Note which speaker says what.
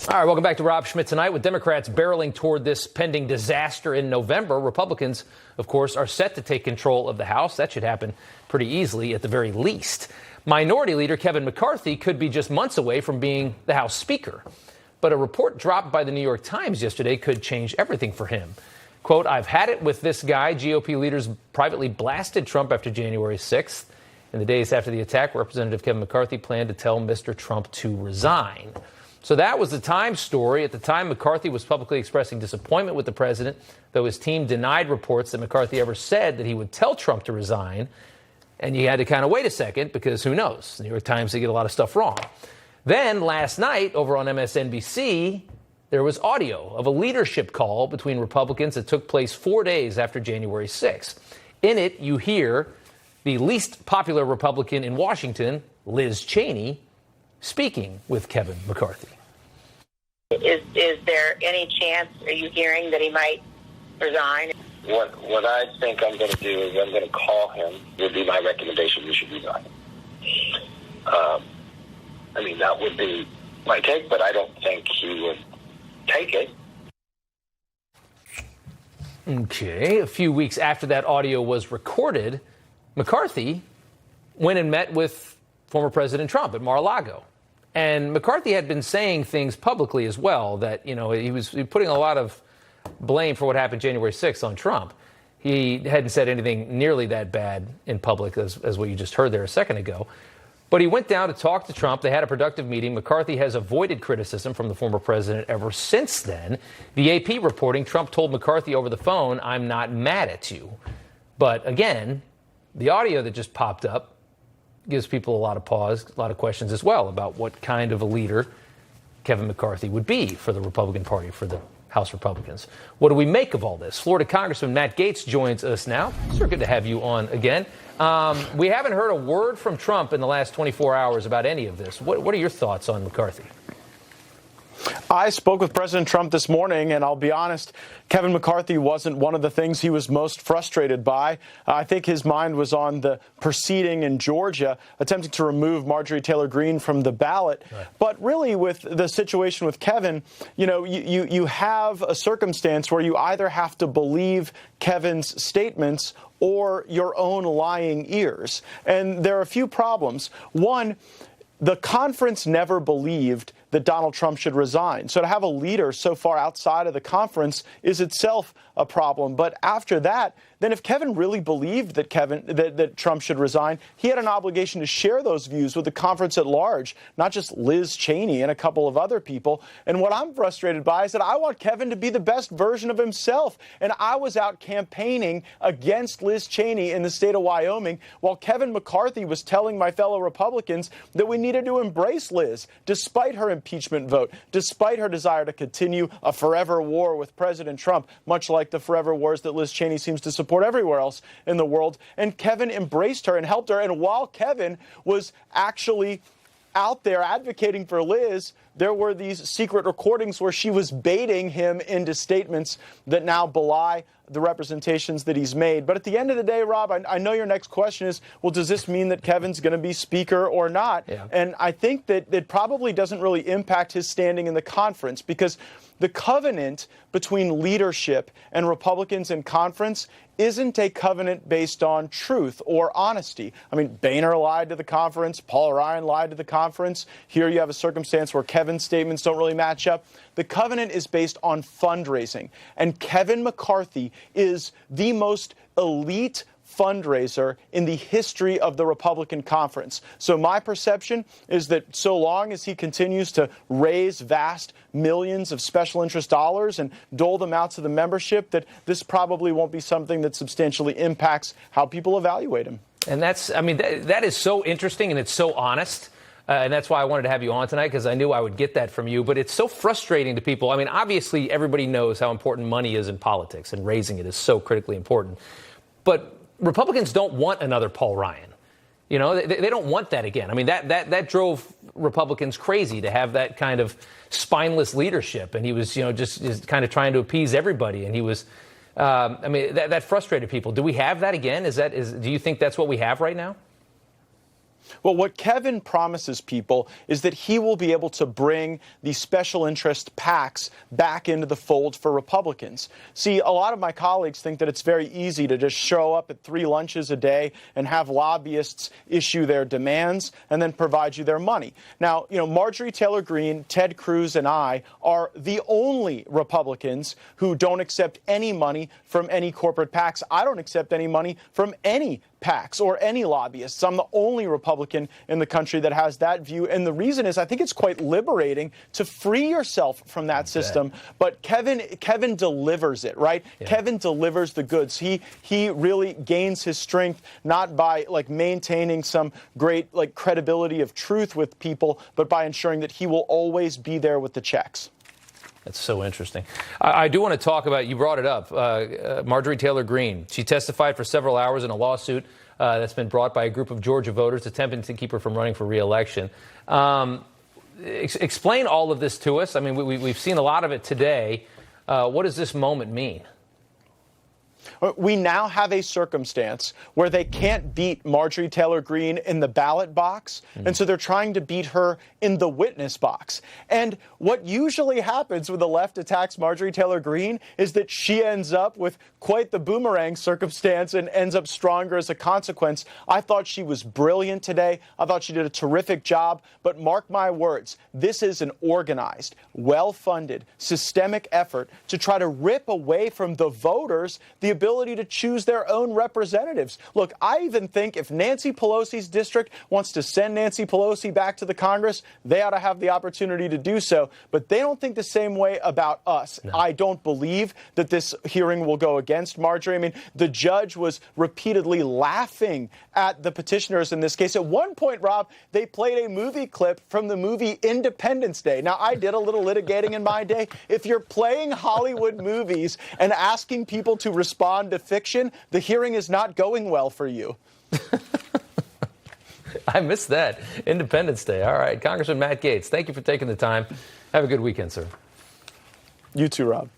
Speaker 1: All right, welcome back to Rob Schmitt Tonight. With Democrats barreling toward this pending disaster in November, Republicans, of course, are set to take control of the House. That should happen pretty easily at the very least. Minority Leader Kevin McCarthy could be just months away from being the House Speaker. But a report dropped by the New York Times yesterday could change everything for him. Quote, "I've had it with this guy." GOP leaders privately blasted Trump after January 6th. In the days after the attack, Representative Kevin McCarthy planned to tell Mr. Trump to resign. So that was the Times story. At the time, McCarthy was publicly expressing disappointment with the president, though his team denied reports that McCarthy ever said that he would tell Trump to resign. And you had to kind of wait a second because who knows? The New York Times, they get a lot of stuff wrong. Then last night over on MSNBC, there was audio of a leadership call between Republicans that took place 4 days after January 6th. In it, you hear the least popular Republican in Washington, Liz Cheney, speaking with Kevin McCarthy.
Speaker 2: Is there any chance, are you hearing that he might resign?
Speaker 3: What I think I'm going to do is I'm going to call him. Would be my recommendation. You should resign. I mean, that would be my take, but I don't think he would take it.
Speaker 1: Okay. A few weeks after that audio was recorded, McCarthy went and met with former President Trump at Mar-a-Lago. And McCarthy had been saying things publicly as well that, you know, he was putting a lot of blame for what happened January 6th on Trump. He hadn't said anything nearly that bad in public as what you just heard there a second ago. But he went down to talk to Trump. They had a productive meeting. McCarthy has avoided criticism from the former president ever since then. The AP reporting Trump told McCarthy over the phone, "I'm not mad at you." But again, the audio that just popped up gives people a lot of pause, a lot of questions as well about what kind of a leader Kevin McCarthy would be for the Republican Party, for the House Republicans. What do we make of all this? Florida Congressman Matt Gaetz joins us now. Sir, good to have you on again. We haven't heard a word from Trump in the last 24 hours about any of this. What are your thoughts on McCarthy?
Speaker 4: I spoke with President Trump this morning, and I'll be honest, Kevin McCarthy wasn't one of the things he was most frustrated by. I think his mind was on the proceeding in Georgia, attempting to remove Marjorie Taylor Greene from the ballot. Right. But really, with the situation with Kevin, you know, you have a circumstance where you either have to believe Kevin's statements or your own lying ears. And there are a few problems. One, the conference never believed that Donald Trump should resign. So to have a leader so far outside of the conference is itself a problem. But after that, then if Kevin really believed that Trump should resign, he had an obligation to share those views with the conference at large, not just Liz Cheney and a couple of other people. And what I'm frustrated by is that I want Kevin to be the best version of himself. And I was out campaigning against Liz Cheney in the state of Wyoming while Kevin McCarthy was telling my fellow Republicans that we needed to embrace Liz, despite her impeachment vote, despite her desire to continue a forever war with President Trump, much like the forever wars that Liz Cheney seems to support everywhere else in the world. And Kevin embraced her and helped her. And while Kevin was actually out there advocating for Liz, there were these secret recordings where she was baiting him into statements that now belie the representations that he's made. But at the end of the day, Rob, I know your next question is, well, does this mean that Kevin's going to be speaker or not? Yeah. And I think that it probably doesn't really impact his standing in the conference, because the covenant between leadership and Republicans in conference isn't a covenant based on truth or honesty. I mean, Boehner lied to the conference. Paul Ryan lied to the conference. Here you have a circumstance where Kevin's statements don't really match up. The covenant is based on fundraising. And Kevin McCarthy is the most elite fundraiser in the history of the Republican conference. So my perception is that so long as he continues to raise vast millions of special interest dollars and dole them out to the membership, that this probably won't be something that substantially impacts how people evaluate him.
Speaker 1: And that's, I mean, that is so interesting, and it's so honest. And that's why I wanted to have you on tonight, because I knew I would get that from you. But it's so frustrating to people. I mean, obviously, everybody knows how important money is in politics, and raising it is so critically important. But Republicans don't want another Paul Ryan. You know, they don't want that again. I mean, that drove Republicans crazy to have that kind of spineless leadership. And he was, you know, just kind of trying to appease everybody. And he was, I mean, that frustrated people. Do we have that again? Do you think that's what we have right now?
Speaker 4: Well, what Kevin promises people is that he will be able to bring the special interest PACs back into the fold for Republicans. See, a lot of my colleagues think that it's very easy to just show up at 3 lunches a day and have lobbyists issue their demands and then provide you their money. Now, Marjorie Taylor Greene, Ted Cruz, and I are the only Republicans who don't accept any money from any corporate PACs. I don't accept any money from any PACs or any lobbyists. I'm the only Republican in the country that has that view. And the reason is I think it's quite liberating to free yourself from that system. But Kevin delivers it, right? Yeah. Kevin delivers the goods. He really gains his strength not by maintaining some great credibility of truth with people, but by ensuring that he will always be there with the checks.
Speaker 1: That's so interesting. I do want to talk about, you brought it up, Marjorie Taylor Greene. She testified for several hours in a lawsuit that's been brought by a group of Georgia voters attempting to keep her from running for re-election. Explain all of this to us. I mean, we've seen a lot of it today. What does this moment mean?
Speaker 4: We now have a circumstance where they can't beat Marjorie Taylor Greene in the ballot box, and so they're trying to beat her in the witness box. And what usually happens when the left attacks Marjorie Taylor Greene is that she ends up with quite the boomerang circumstance and ends up stronger as a consequence. I thought she was brilliant today. I thought she did a terrific job. But mark my words, this is an organized, well-funded, systemic effort to try to rip away from the voters the ability to choose their own representatives. Look, I even think if Nancy Pelosi's district wants to send Nancy Pelosi back to the Congress, they ought to have the opportunity to do so. But they don't think the same way about us. No. I don't believe that this hearing will go against Marjorie. I mean, the judge was repeatedly laughing at the petitioners in this case. At one point, Rob, they played a movie clip from the movie Independence Day. Now, I did a little litigating in my day. If you're playing Hollywood movies and asking people to respond to fiction, the hearing is not going well for you.
Speaker 1: I missed that. Independence Day. All right. Congressman Matt Gaetz, thank you for taking the time. Have a good weekend, sir.
Speaker 4: You too, Rob.